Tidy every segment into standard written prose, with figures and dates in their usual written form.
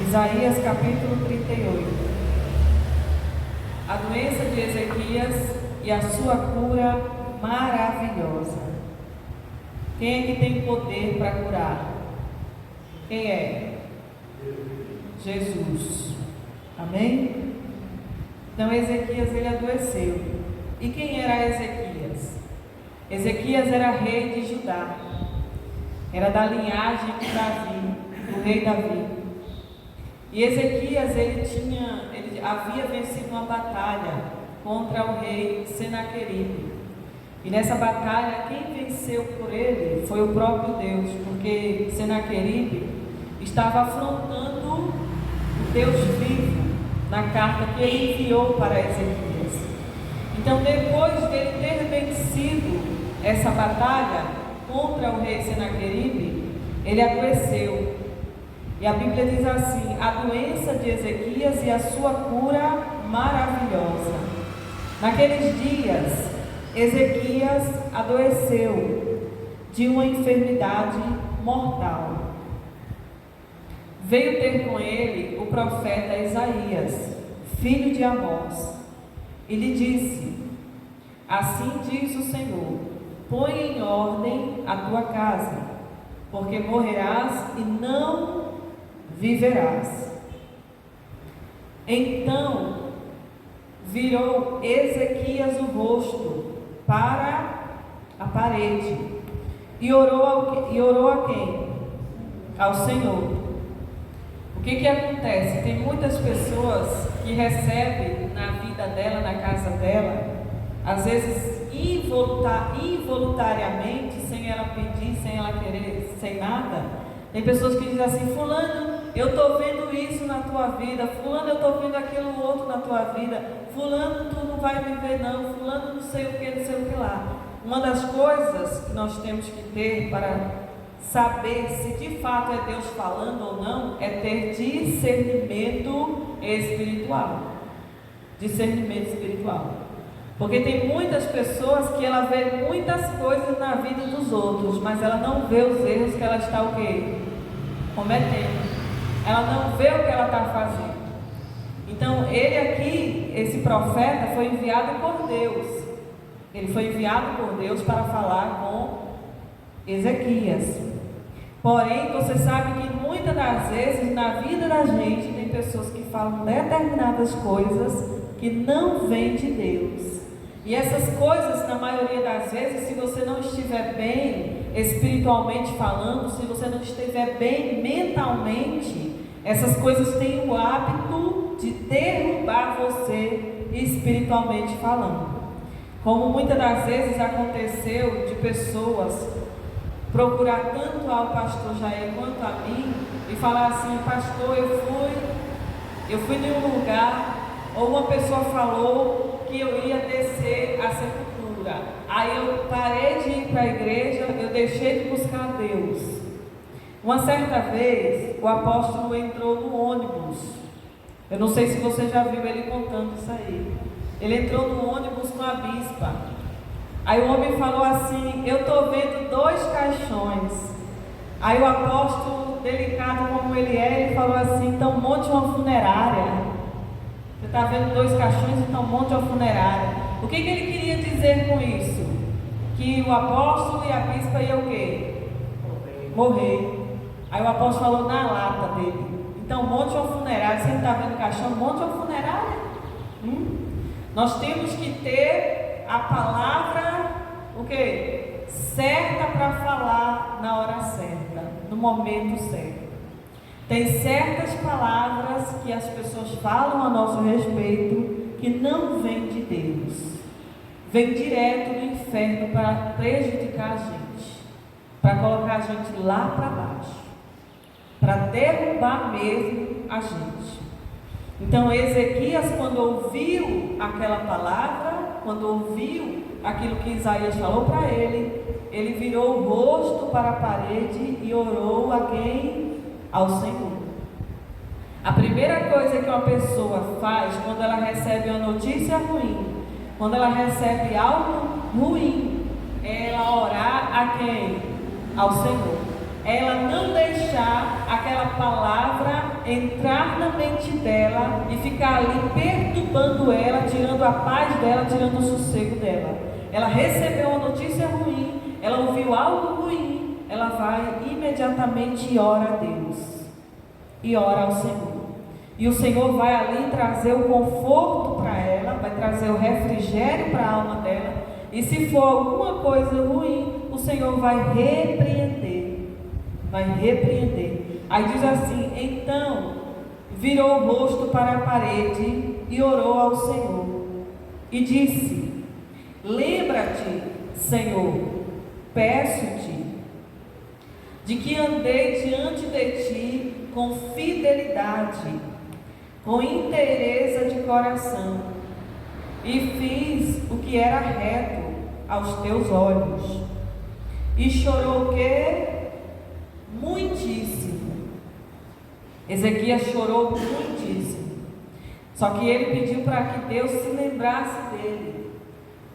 Isaías capítulo 38. A doença de Ezequias e a sua cura maravilhosa. Quem é que tem poder para curar? Quem é? Jesus. Amém? Então Ezequias ele adoeceu. E quem era Ezequias? Ezequias era rei de Judá. Era da linhagem de Davi, do rei Davi. E Ezequias ele havia vencido uma batalha contra o rei Senaqueribe. E nessa batalha, quem venceu por ele foi o próprio Deus, porque Senaqueribe estava afrontando o Deus vivo na carta que ele enviou para Ezequias. Então, depois dele ter vencido essa batalha contra o rei Senaqueribe, ele adoeceu. E a Bíblia diz assim: a doença de Ezequias e a sua cura maravilhosa. Naqueles dias, Ezequias adoeceu de uma enfermidade mortal. Veio ter com ele o profeta Isaías, filho de Amós, e lhe disse: assim diz o Senhor, põe em ordem a tua casa, porque morrerás e não viverás. Então virou Ezequias o rosto para a parede e orou a quem? Ao Senhor. O que acontece? Tem muitas pessoas que recebem na vida dela, na casa dela, às vezes involuntariamente, sem ela pedir, sem ela querer, sem nada. Tem pessoas que dizem assim: fulano, eu estou vendo isso na tua vida, fulano, eu estou vendo aquilo outro na tua vida, fulano, tu não vai viver não, fulano, não sei o que lá. Uma das coisas que nós temos que ter para saber se de fato é Deus falando ou não, é ter discernimento espiritual. Discernimento espiritual. Porque tem muitas pessoas que ela vê muitas coisas na vida dos outros, mas ela não vê os erros que ela está o quê? Cometendo. Ela não vê o que ela está fazendo. Então ele aqui, esse profeta, foi enviado por Deus. Ele foi enviado por Deus para falar com Ezequias. Porém, você sabe que muitas das vezes na vida da gente tem pessoas que falam determinadas coisas que não vêm de Deus. E essas coisas, na maioria das vezes, se você não estiver bem espiritualmente falando, se você não estiver bem mentalmente, essas coisas têm o hábito de derrubar você espiritualmente falando. Como muitas das vezes aconteceu de pessoas procurar tanto ao pastor Jair quanto a mim e falar assim: pastor, eu fui em um lugar, ou uma pessoa falou que eu ia descer a sepultura, aí eu parei de ir para a igreja, eu deixei de buscar Deus. Uma certa vez o apóstolo entrou no ônibus, eu não sei se você já viu ele contando isso aí. Ele entrou no ônibus com a bispa. Aí o homem falou assim: eu estou vendo 2 caixões. Aí o apóstolo, delicado como ele é, ele falou assim: então monte uma funerária. Você está vendo 2 caixões, então monte uma funerária. O que ele queria dizer com isso? Que o apóstolo e a bispa iam o quê? Morrer. Aí o apóstolo falou na lata dele: então monte uma funerária. Você não está vendo caixão? Monte uma funerária. Nós temos que ter a palavra, o quê? Certa para falar na hora certa, no momento certo. Tem certas palavras que as pessoas falam a nosso respeito que não vêm de Deus. Vem direto do inferno para prejudicar a gente, para colocar a gente lá para baixo, para derrubar mesmo a gente. Então Ezequias, quando ouviu aquela palavra, quando ouviu aquilo que Isaías falou para ele, ele virou o rosto para a parede e orou a quem? Ao Senhor. A primeira coisa que uma pessoa faz quando ela recebe uma notícia ruim, quando ela recebe algo ruim, é ela orar a quem? Ao Senhor. É ela não deixar aquela palavra entrar na mente dela e ficar ali perturbando ela, tirando a paz dela, tirando o sossego dela. Ela recebeu uma notícia ruim, ela ouviu algo ruim, ela vai imediatamente e ora a Deus, e ora ao Senhor. E o Senhor vai ali trazer o conforto para ela, vai trazer o refrigério para a alma dela. E se for alguma coisa ruim, o Senhor vai repreender. Vai repreender. Aí diz assim: então virou o rosto para a parede e orou ao Senhor. E disse: lembra-te, Senhor, peço-te, de que andei diante de ti com fidelidade, com inteireza de coração, e fiz o que era reto aos teus olhos. E chorou o quê? Muitíssimo. Ezequias chorou muitíssimo. Só que ele pediu para que Deus se lembrasse dele,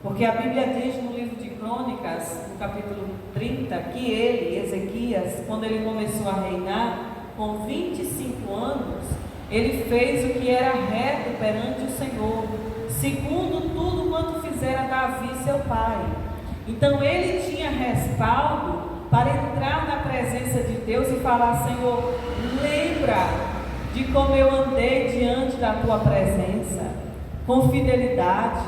porque a Bíblia diz no livro de Crônicas, no capítulo 30, que ele, Ezequias, quando ele começou a reinar, com 25 anos, ele fez o que era reto perante o Senhor, segundo tudo quanto fizera Davi seu pai. Então ele tinha respaldo para entrar na presença de Deus e falar: Senhor, lembra de como eu andei diante da tua presença, com fidelidade,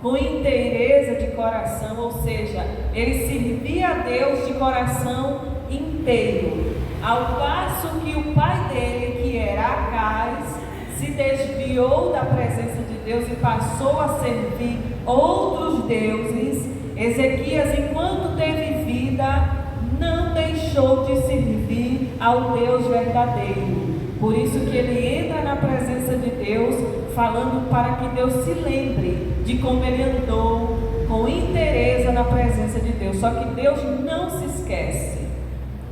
com inteireza de coração. Ou seja, ele servia a Deus de coração inteiro, ao passo que o pai dele, que era Acais, se desviou da presença de Deus e passou a servir outros deuses. Ezequias, enquanto teve vida, não deixou de servir ao Deus verdadeiro. Por isso que ele entra na presença de Deus, falando para que Deus se lembre de como ele andou com inteireza na presença de Deus. Só que Deus não se esquece.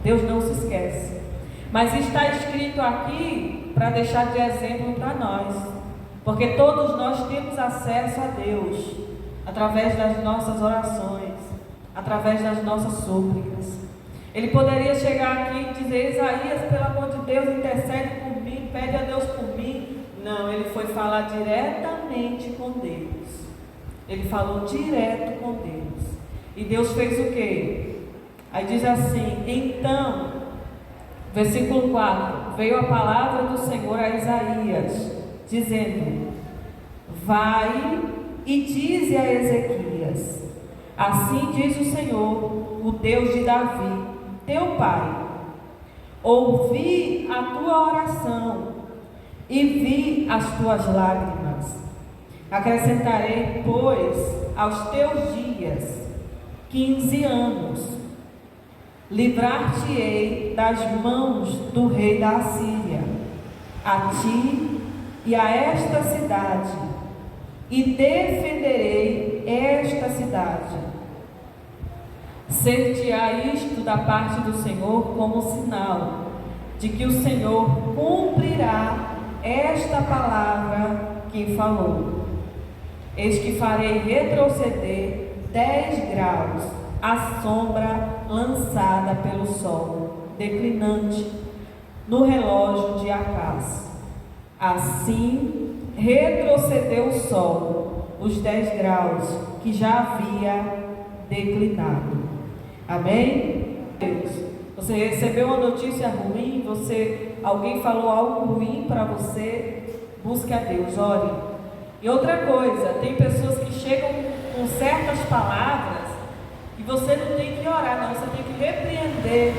Deus não se esquece. Mas está escrito aqui para deixar de exemplo para nós, porque todos nós temos acesso a Deus através das nossas orações, através das nossas súplicas. Ele poderia chegar aqui e dizer: Isaías, pelo amor de Deus, intercede por mim, pede a Deus por mim. Não, ele foi falar diretamente com Deus. Ele falou direto com Deus. E Deus fez o quê? Aí diz assim: então, versículo 4, veio a palavra do Senhor a Isaías, dizendo: vai e dize a Ezequias: assim diz o Senhor, o Deus de Davi, teu pai: ouvi a tua oração e vi as tuas lágrimas. Acrescentarei, pois, aos teus dias 15 anos. Livrar-te-ei das mãos do rei da Assíria, a ti e a esta cidade, e defenderei esta cidade. Ser-te-á isto da parte do Senhor como sinal de que o Senhor cumprirá esta palavra que falou. Eis que farei retroceder 10 graus a sombra lançada pelo sol declinante no relógio de Acás. Assim retrocedeu o sol os 10 graus que já havia declinado. Amém? Deus, você recebeu uma notícia ruim, alguém falou algo ruim para você, busque a Deus, ore. E outra coisa, tem pessoas que chegam com certas palavras e você não tem que orar, não, você tem que repreender.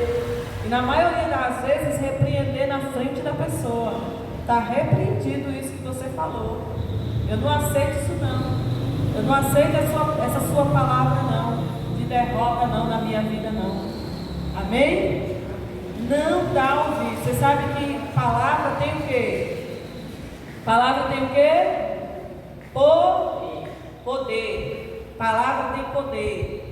E na maioria das vezes, repreender na frente da pessoa. Está repreendido isso que você falou. Eu não aceito isso não. Eu não aceito essa sua palavra não. De derrota não na minha vida não. Amém? Não dá ouvido. Você sabe que palavra tem o quê? Palavra tem o quê? Poder. Palavra tem poder.